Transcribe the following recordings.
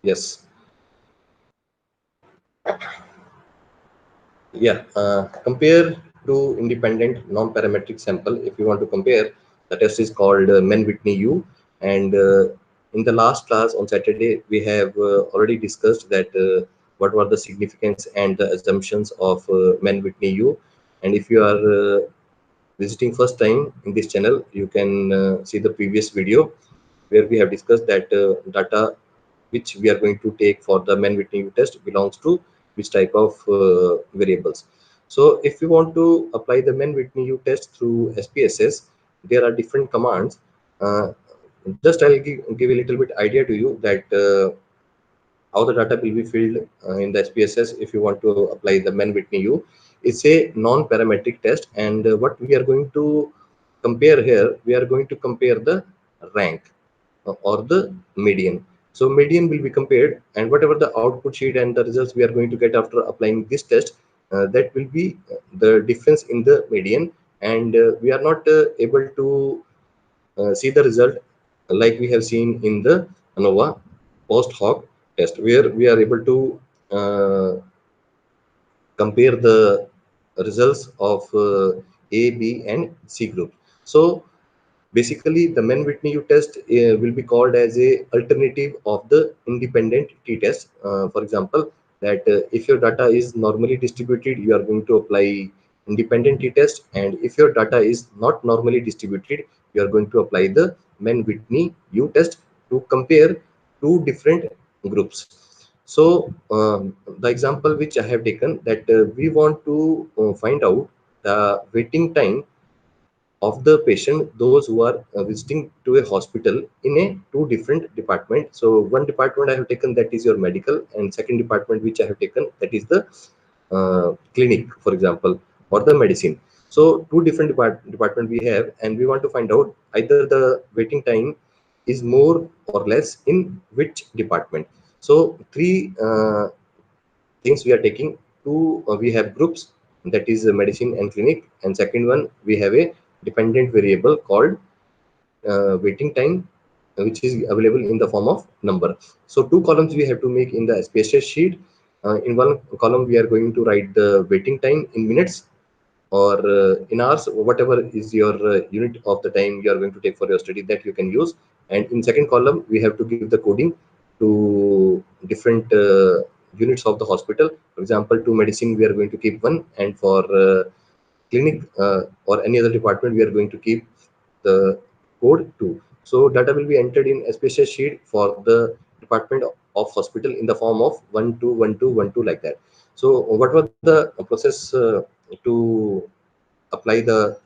Yes. Yeah. Compare to independent non-parametric sample. If you want to compare, the test is called Mann-Whitney U. And in the last class on Saturday, we have already discussed that what were the significance and the assumptions of Mann-Whitney U. And if you are visiting first time in this channel, you can see the previous video where we have discussed that data which we are going to take for the Mann-Whitney U test belongs to which type of variables. So if you want to apply the Mann-Whitney U test through SPSS, there are different commands. Uh, just I'll give a little bit idea to you that how the data will be filled in the SPSS if you want to apply the Mann-Whitney U. It's a non-parametric test, and what we are going to compare here, we are going to compare the rank or the median. So median will be compared, and whatever the output sheet and the results we are going to get after applying this test, that will be the difference in the median, and we are not able to see the result like we have seen in the ANOVA post hoc test, where we are able to compare the results of A, B, and C group. So basically, the Mann-Whitney U test will be called as a alternative of the independent t-test. For example, that if your data is normally distributed, you are going to apply independent t-test, and if your data is not normally distributed, you are going to apply the Mann-Whitney U test to compare two different groups. So the example which I have taken, that we want to find out the waiting time of the patient, those who are visiting to a hospital in a two different department. So one department I have taken, that is your medical, and second department which I have taken, that is the clinic, for example, or the medicine. So two different department we have, and we want to find out either the waiting time is more or less in which department. So three things we are taking. Two, we have groups, that is medicine and clinic, and second one we have a dependent variable called waiting time, which is available in the form of number. So two columns we have to make in the SPSS sheet. In one column we are going to write the waiting time in minutes or in hours, whatever is your unit of the time you are going to take for your study, that you can use. And in second column we have to give the coding to different units of the hospital. For example, to medicine we are going to keep one, and for clinic or any other department we are going to keep the code 2. So data will be entered in SPSS sheet for the department of hospital in the form of 121212, like that. So what was the process to apply the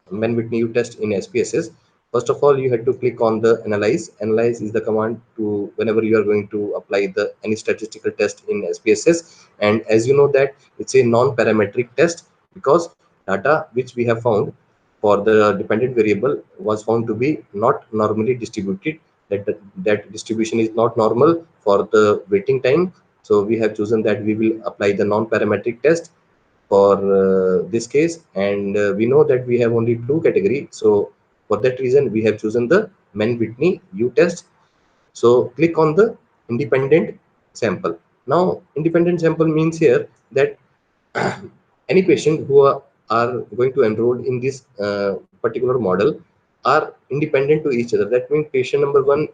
Mann-Whitney U test in SPSS? First of all, you had to click on the analyze. Analyze is the command to whenever you are going to apply the any statistical test in SPSS. And as you know that it's a non-parametric test, because data which we have found for the dependent variable was found to be not normally distributed. That distribution is not normal for the waiting time. So we have chosen that we will apply the non-parametric test for this case, and we know that we have only two categories. So for that reason we have chosen the Mann-Whitney U test. So click on the independent sample. Now independent sample means here that any patient who are going to enroll in this particular model are independent to each other. That means patient number 1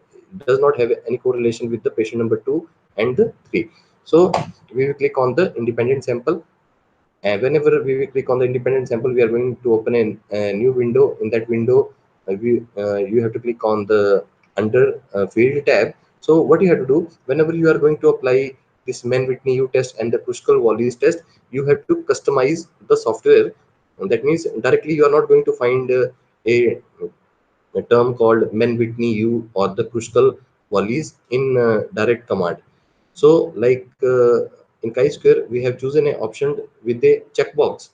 does not have any correlation with the patient number 2 and the 3. So we will click on the independent sample, and whenever we will click on the independent sample, we are going to open a new window. In that window, you have to click on the under field tab. So what you have to do, whenever you are going to apply this Mann-Whitney U test and the Kruskal-Wallis test, you have to customize the software. And that means directly you are not going to find a term called Mann-Whitney U or the Kruskal-Wallis in direct command. So like in chi-square, we have chosen an option with a checkbox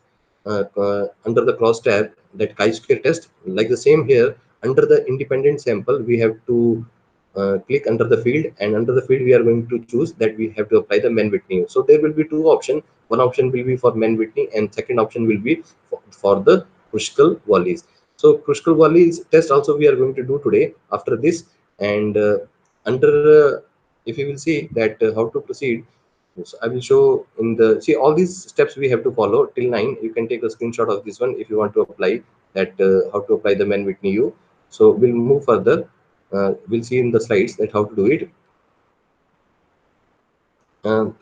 under the cross tab, that chi-square test. Like the same here, under the independent sample, we have to click under the field, and under the field we are going to choose that we have to apply the Mann-Whitney. So there will be two options. One option will be for Mann-Whitney, and second option will be for the Kruskal-Wallis. So Kruskal-Wallis test also we are going to do today after this, and under if you will see that how to proceed. So I will show in the, see, all these steps we have to follow till 9. You can take a screenshot of this one if you want to apply that, how to apply the Mann-Whitney U. So we'll move further. We'll see in the slides that how to do it.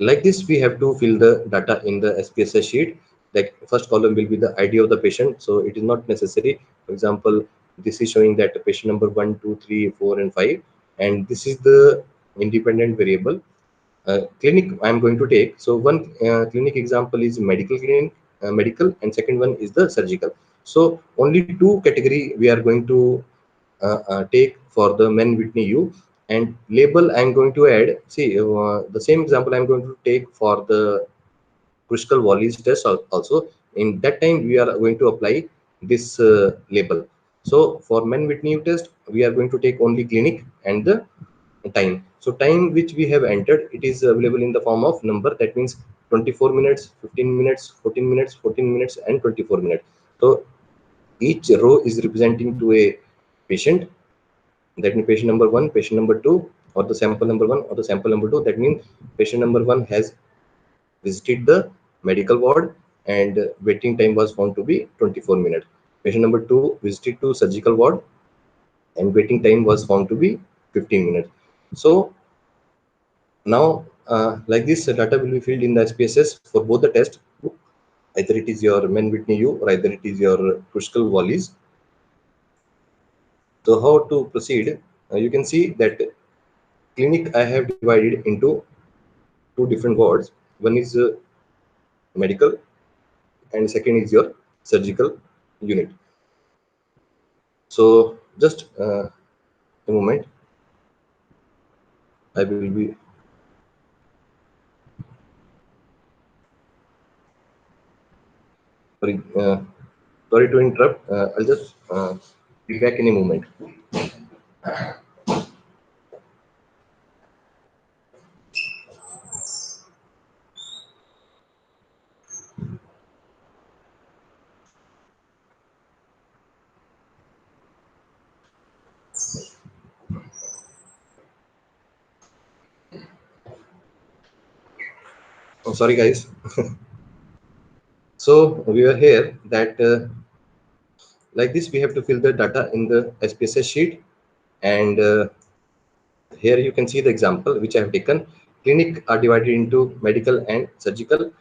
Like this, we have to fill the data in the SPSS sheet. Like first column will be the ID of the patient. So it is not necessary. For example, this is showing that patient number 1, 2, 3, 4, and 5, and this is the independent variable. Clinic I'm going to take. So one clinic example is medical clinic, medical, and second one is the surgical. So only two category we are going to take for the Mann-Whitney U, and label I'm going to add. See, the same example I'm going to take for the critical Wallis test also. In that time, we are going to apply this label. So for Mann-Whitney U test, we are going to take only clinic and the time. So time which we have entered, it is available in the form of number. That means 24 minutes, 15 minutes, 14 minutes, 14 minutes, and 24 minutes. So each row is representing to a patient. That means patient number 1, patient number 2, or the sample number 1 or the sample number 2. That means patient number 1 has visited the medical ward, and waiting time was found to be 24 minutes. Patient number 2 visited to surgical ward, and waiting time was found to be 15 minutes. So now, like this, data will be filled in the SPSS for both the tests. Either it is your Mann-Whitney U or either it is your Kruskal Wallis. So how to proceed? You can see that clinic I have divided into two different wards. One is medical, and second is your surgical unit. So just a moment. I will be sorry. Sorry to interrupt. I'll just be back in a moment. Oh, sorry, guys. So we are here that like this we have to fill the data in the SPSS sheet, and here you can see the example which I have taken. Clinic are divided into medical and surgical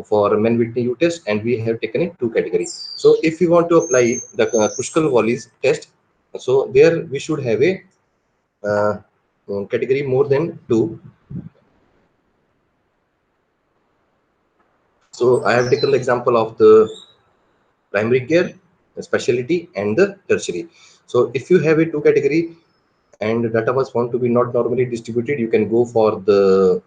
for Mann-Whitney U test, and we have taken it two categories. So if we want to apply the Kruskal Wallis test, so there we should have a uh, category more than two. So I have taken the example of the primary care, the specialty, and the tertiary. So if you have a two category and the data was found to be not normally distributed, you can go for the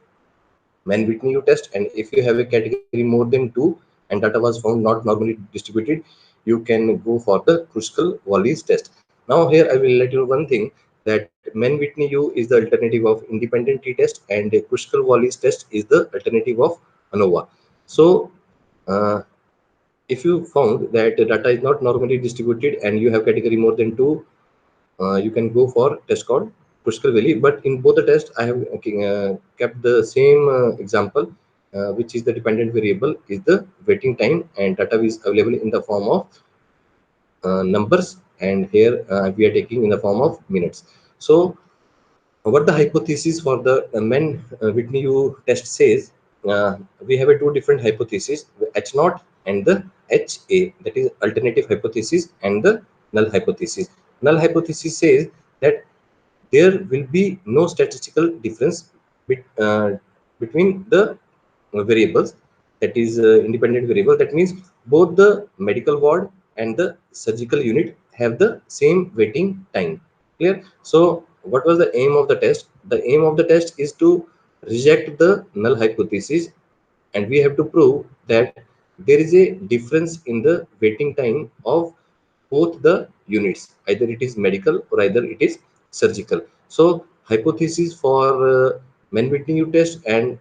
Mann-Whitney U test. And if you have a category more than two and data was found not normally distributed, you can go for the Kruskal Wallis test. Now here I will let you know one thing, that Mann-Whitney U is the alternative of independent t-test, and the Kruskal Wallis test is the alternative of ANOVA. So if you found that the data is not normally distributed and you have category more than two, you can go for test called Kruskal Valley. But in both the tests, I have kept the same example, which is the dependent variable is the waiting time, and data is available in the form of numbers, and here we are taking in the form of minutes. So what the hypothesis for the Mann-Whitney U test says, we have a two different hypotheses, the H naught and the HA, that is alternative hypothesis and the null hypothesis. Null hypothesis says that there will be no statistical difference between the variables, that is independent variable. That means both the medical ward and the surgical unit have the same waiting time. Clear? So what was the aim of the test? The aim of the test is to reject the null hypothesis, and we have to prove that there is a difference in the waiting time of both the units, either it is medical or either it is surgical. So hypothesis for Mann-Whitney U test and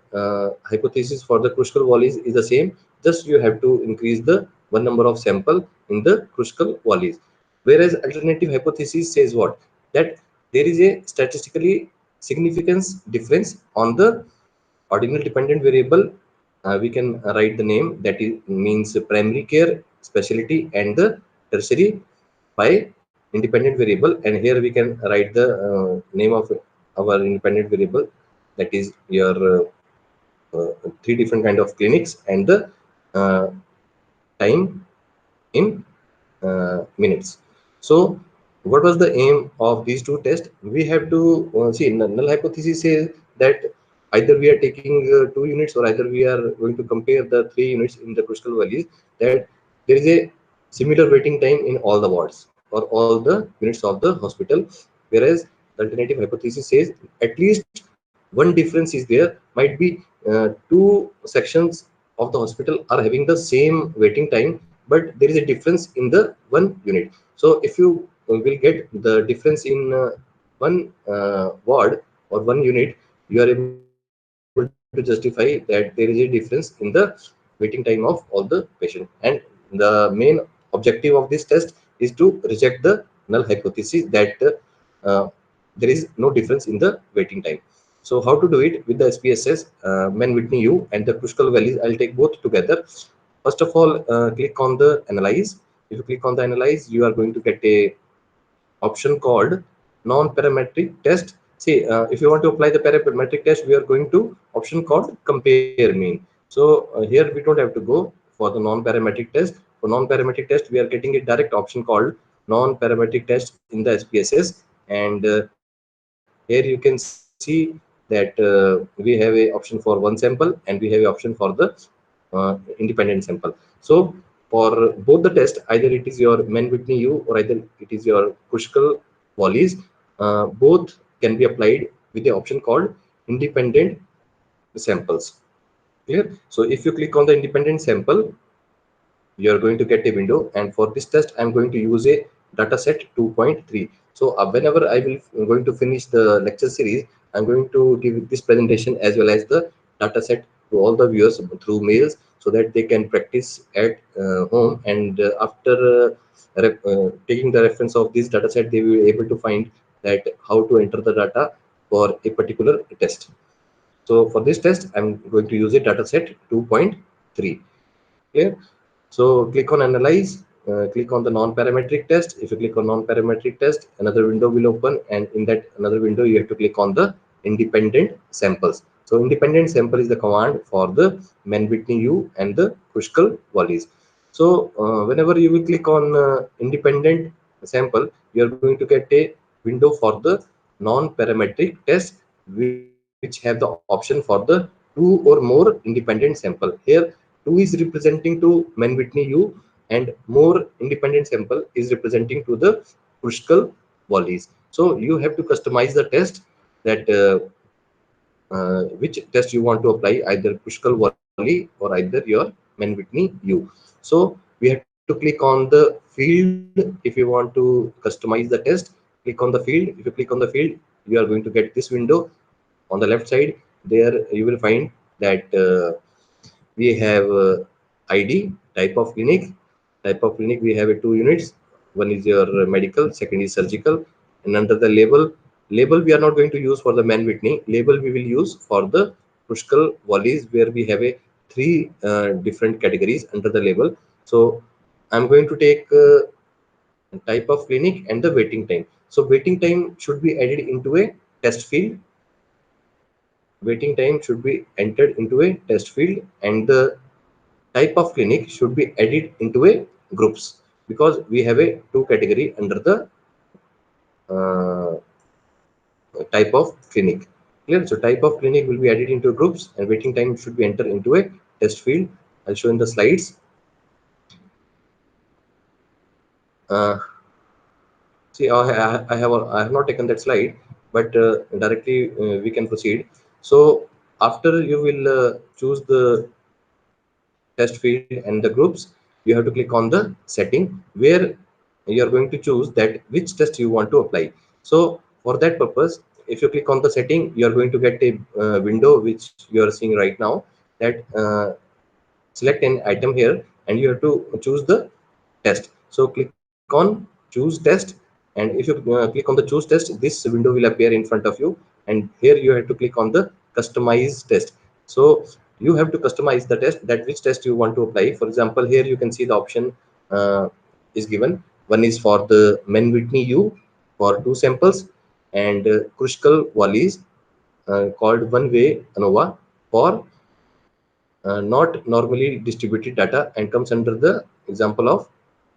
hypothesis for the Kruskal Wallis is the same. Just you have to increase the one number of sample in the Kruskal Wallis. Whereas alternative hypothesis says what? That there is a statistically significance difference on the ordinal dependent variable. We can write the name that is means primary care, specialty, and the tertiary by independent variable. And here we can write the name of our independent variable, that is your three different kind of clinics and the uh, time in minutes. So what was the aim of these two tests? We have to see, null hypothesis says that either we are taking two units, or either we are going to compare the three units in the critical values, that there is a similar waiting time in all the wards or all the units of the hospital. Whereas the alternative hypothesis says at least one difference is there, might be two sections of the hospital are having the same waiting time, but there is a difference in the one unit. So if you will get the difference in one ward or one unit, you are able to justify that there is a difference in the waiting time of all the patient. And the main objective of this test is to reject the null hypothesis that uh, there is no difference in the waiting time. So how to do it with the SPSS, Mann-Whitney U, and the critical values? I'll take both together. First of all, click on the analyze. If you click on the analyze, you are going to get a option called non-parametric test. See, if you want to apply the parametric test, we are going to option called compare mean. So here we don't have to go for the non-parametric test. For non-parametric test, we are getting a direct option called non-parametric test in the SPSS. And here you can see that we have a option for one sample, and we have a option for the independent sample. So for both the test, either it is your Mann-Whitney U or either it is your Pushkal volleys, both can be applied with the option called independent samples. Clear? So if you click on the independent sample, you are going to get a window, and for this test I'm going to use a dataset 2.3. So whenever I will going to finish the lecture series, I'm going to give this presentation as well as the dataset to all the viewers through mails, so that they can practice at home. And after taking the reference of this dataset, they will be able to find that how to enter the data for a particular test. So for this test I'm going to use a dataset 2.3. Clear? So click on analyze, click on the non-parametric test. If you click on non-parametric test, another window will open, and in that another window you have to click on the independent samples. So independent sample is the command for the Mann-Whitney U and the Pushkal volleys. So whenever you will click on independent sample, you are going to get a window for the non-parametric test, which have the option for the two or more independent sample. Here 2 is representing to Mann-Whitney U, and more independent sample is representing to the Pushkal volleys. So you have to customize the test, that which test you want to apply, either Pushkal volley or either your Mann-Whitney U. So we have to click on the field if you want to customize the test. Click on the field. If you click on the field, you are going to get this window. On the left side, there you will find that we have ID, type of clinic. Type of clinic, we have two units. One is your medical, second is surgical. And under the label we are not going to use for the Mann-Whitney. Label we will use for the Pushkal volleys, where we have a three different categories under the label. So I'm going to take type of clinic and the waiting time. So waiting time should be added into a test field. Waiting time should be entered into a test field, and the type of clinic should be added into a groups, because we have a two category under the uh, type of clinic. Clear? So type of clinic will be added into groups, and waiting time should be entered into a test field. I'll show in the slides. uh, See, I have not taken that slide, but directly we can proceed. So after you will choose the test field and the groups, you have to click on the setting, where you are going to choose that which test you want to apply. So for that purpose, if you click on the setting, you are going to get a window which you are seeing right now, that select an item here, and you have to choose the test. So click on choose test, and if you click on the choose test, this window will appear in front of you, and here you have to click on the customize test. So you have to customize the test, that which test you want to apply. For example, here you can see the option is given. One is for the Mann-Whitney U for 2 samples, and Kruskal Wallis called one-way ANOVA for not normally distributed data, and comes under the example of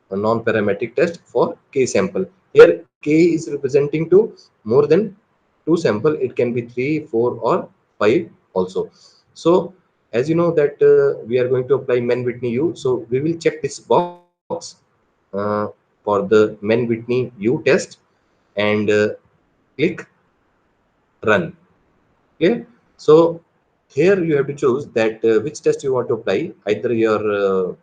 a non-parametric test for k sample. Here k is representing to more than 2 sample. It can be 3, 4, or 5 also. So as you know that we are going to apply Mann-Whitney U, so we will check this box for the Mann-Whitney U test, and click run. Okay, so here you have to choose that which test you want to apply, either your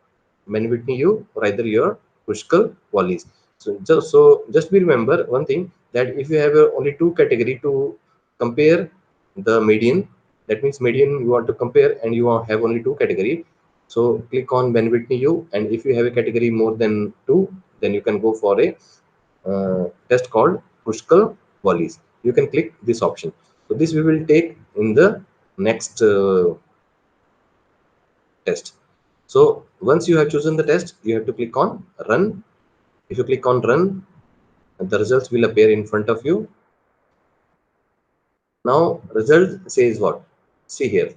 Mann-Whitney U or either your Kruskal Wallis. So just be remember one thing, that if you have only two category to compare the median, that means median you want to compare and you have only two category, so click on Mann-Whitney U. And if you have a category more than two, then you can go for a test called Kruskal Wallis. You can click this option. So this we will take in the next test. So once you have chosen the test, you have to click on run. If you click on run, the results will appear in front of you. Now result says what? See here.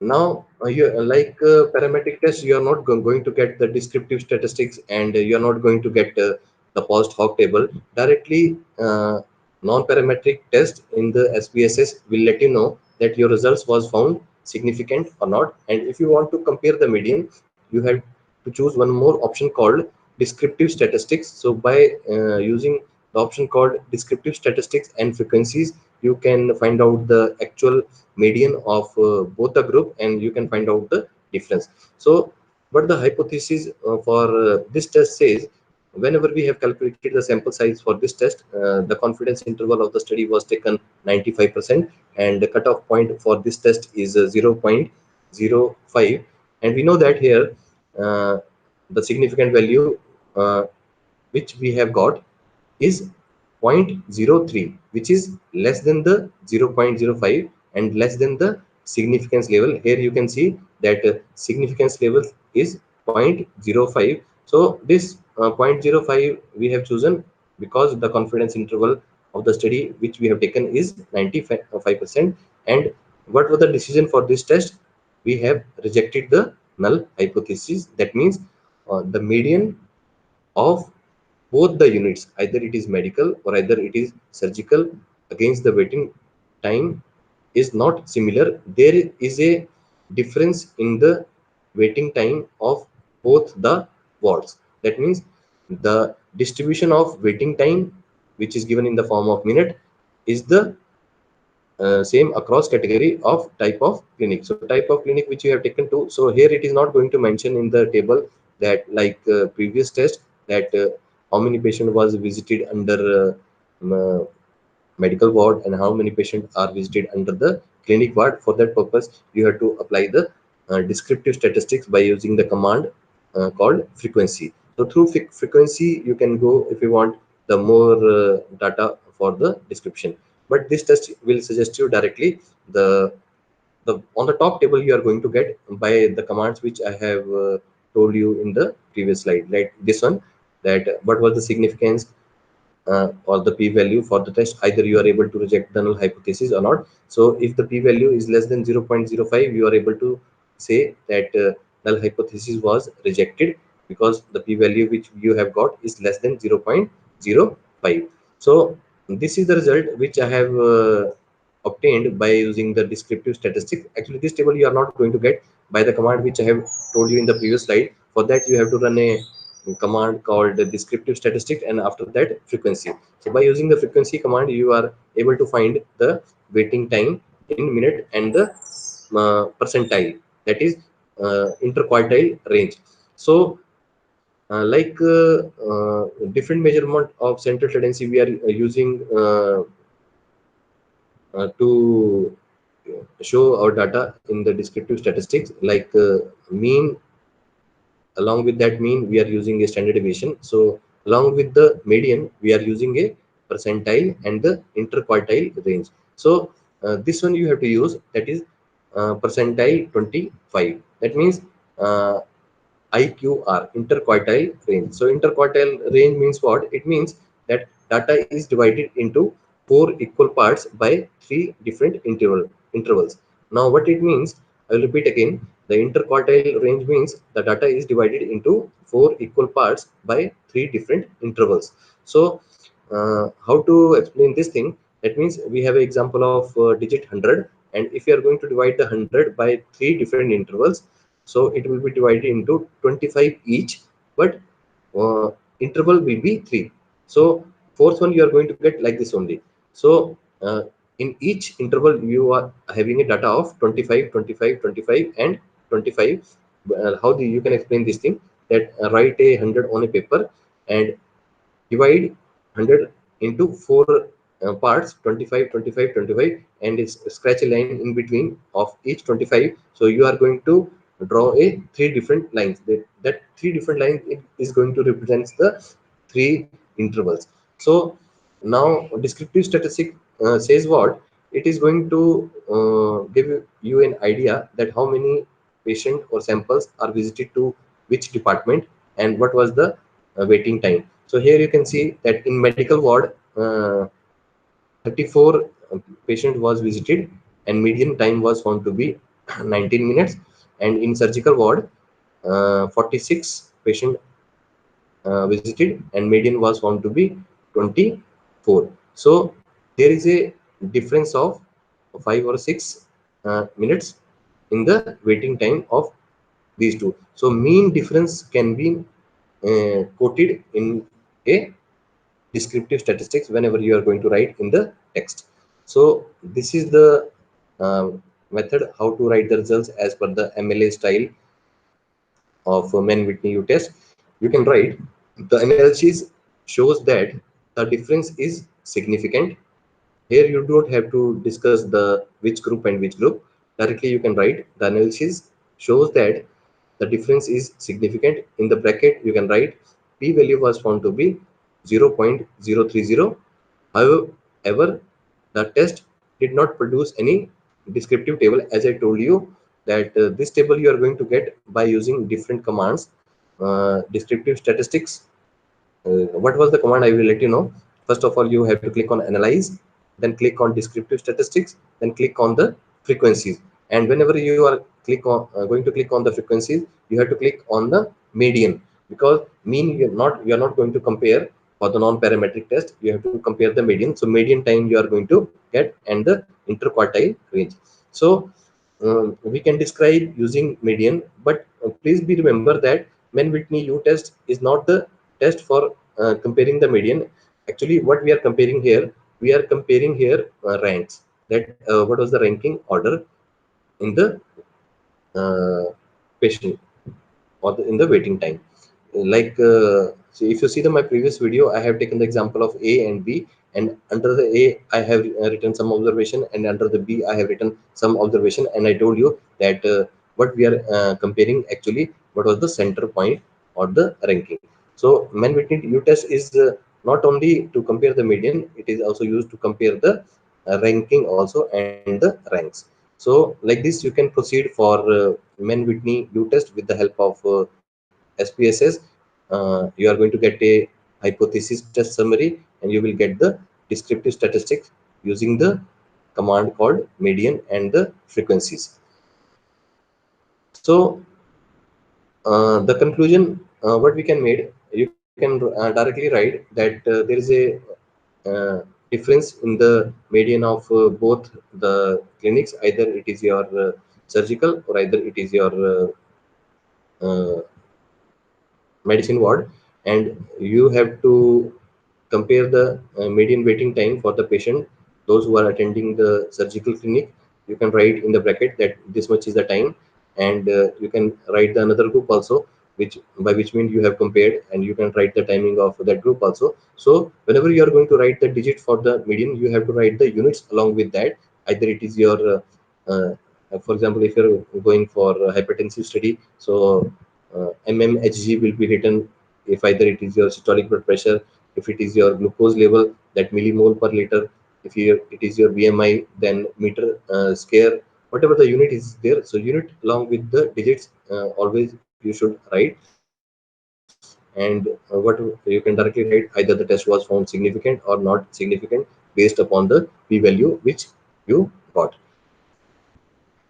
Now, you like parametric test, you are not going to get the descriptive statistics, and you are not going to get the post hoc table directly. Non-parametric test in the SPSS will let you know that your results was found significant or not. And if you want to compare the median, you have to choose one more option called descriptive statistics. So by using the option called descriptive statistics and frequencies, you can find out the actual median of both the group, and you can find out the difference. So but the hypothesis for this test says, whenever we have calculated the sample size for this test, the confidence interval of the study was taken 95%, and the cutoff point for this test is 0.05. And we know that here uh, the significant value uh, which we have got is 0.03, which is less than the 0.05 and less than the significance level. Here you can see that significance level is 0.05. So this 0.05 we have chosen because the confidence interval of the study which we have taken is 95%. And what was the decision for this test? We have rejected the null hypothesis. That means the median of both the units, either it is medical or either it is surgical, against the waiting time is not similar. There is a difference in the waiting time of both the wards. That means the distribution of waiting time, which is given in the form of minute, is the same across category of type of clinic. So type of clinic which you have taken to, so here it is not going to mention in the table that like previous test, that how many patient was visited under medical ward and how many patients are visited under the clinic ward. For that purpose, you have to apply the descriptive statistics by using the command called frequency. So through frequency, you can go if you want the more data for the description. But this test will suggest you directly the on the top table you are going to get by the commands which I have told you in the previous slide, like this one, that what was the significance or the p-value for the test. Either you are able to reject the null hypothesis or not. So if the p-value is less than 0.05, you are able to say that null hypothesis was rejected because the p-value which you have got is less than 0.05. So this is the result which I have obtained by using the descriptive statistics. Actually, this table you are not going to get by the command which I have told you in the previous slide. For that, you have to run a command called the descriptive statistics, and after that frequency. So by using the frequency command, you are able to find the waiting time in minute and the percentile, that is interquartile range. So different measurement of central tendency we are using to show our data in the descriptive statistics, like mean. Along with that mean, we are using a standard deviation. So along with the median, we are using a percentile and the interquartile range. So this one you have to use, that is percentile 25. That means uh, IQR, interquartile range. So interquartile range means what? It means that data is divided into four equal parts by three different intervals. Now what it means, I will repeat again. The interquartile range means the data is divided into four equal parts by three different intervals. So how to explain this thing? That means we have an example of digit 100, and if you are going to divide the 100 by three different intervals, so it will be divided into 25 each, but interval will be 3. So fourth one you are going to get like this only. So in each interval you are having a data of 25, 25, 25 and 25. How do you can explain this thing? That write a 100 on a paper and divide 100 into four parts, 25, 25, 25, and scratch a line in between of each 25. So you are going to draw a three different lines. That three different lines is going to represent the three intervals. So now descriptive statistic says what? It is going to give you an idea that how many patient or samples are visited to which department and what was the waiting time. So here you can see that in medical ward, 34 patient was visited and median time was found to be 19 minutes. And in surgical ward, 46 patient visited and median was found to be 24. So there is a difference of 5 or 6 minutes in the waiting time of these two. So mean difference can be quoted in a descriptive statistics whenever you are going to write in the text. So this is the method how to write the results as per the MLA style of Mann-Whitney U test. You can write the analysis shows that the difference is significant. Here you don't have to discuss the which group and which group. Directly you can write the analysis shows that the difference is significant. In the bracket you can write p-value was found to be 0.030. However, the test did not produce any descriptive table. As I told you that this table you are going to get by using different commands. Descriptive statistics, what was the command, I will let you know. First of all, you have to click on analyze, then click on descriptive statistics, then click on the frequencies. And whenever you are going to click on the frequencies, you have to click on the median, because mean you're not going to compare. For the non-parametric test you have to compare the median, so median time you are going to get, and the interquartile range. So we can describe using median, but please be remember that Mann-Whitney U test is not the test for comparing the median. Actually, what we are comparing here, we are comparing here ranks. That what was the ranking order in the patient or in the waiting time. Like so if you see my previous video, I have taken the example of A and B, and under the A I have written some observation, and under the B I have written some observation, and I told you that what we are comparing, actually what was the center point or the ranking. So Mann-Whitney U test is not only to compare the median, it is also used to compare the ranking also and the ranks. So like this you can proceed for Mann-Whitney U test with the help of SPSS. You are going to get a hypothesis test summary, and you will get the descriptive statistics using the command called median and the frequencies. So the conclusion, what we can made, you can directly write that there is a difference in the median of both the clinics. Either it is your surgical, or either it is your medicine ward, and you have to compare the median waiting time for the patient, those who are attending the surgical clinic. You can write in the bracket that this much is the time, and you can write the another group also, which by which means you have compared, and you can write the timing of that group also. So whenever you are going to write the digit for the median, you have to write the units along with that. Either it is your for example, if you're going for a hypertensive study, so mmHg will be written. If either it is your systolic blood pressure, if it is your glucose level, that millimole per liter, if it is your BMI, then meter square, whatever the unit is there. So unit along with the digits always you should write, and what you can directly write either the test was found significant or not significant based upon the p-value which you got.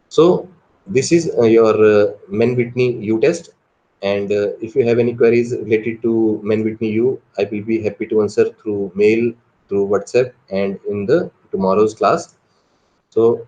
So this is your Mann-Whitney U test. And if you have any queries related to Mann-Whitney U, I will be happy to answer through mail, through WhatsApp, and in the tomorrow's class. So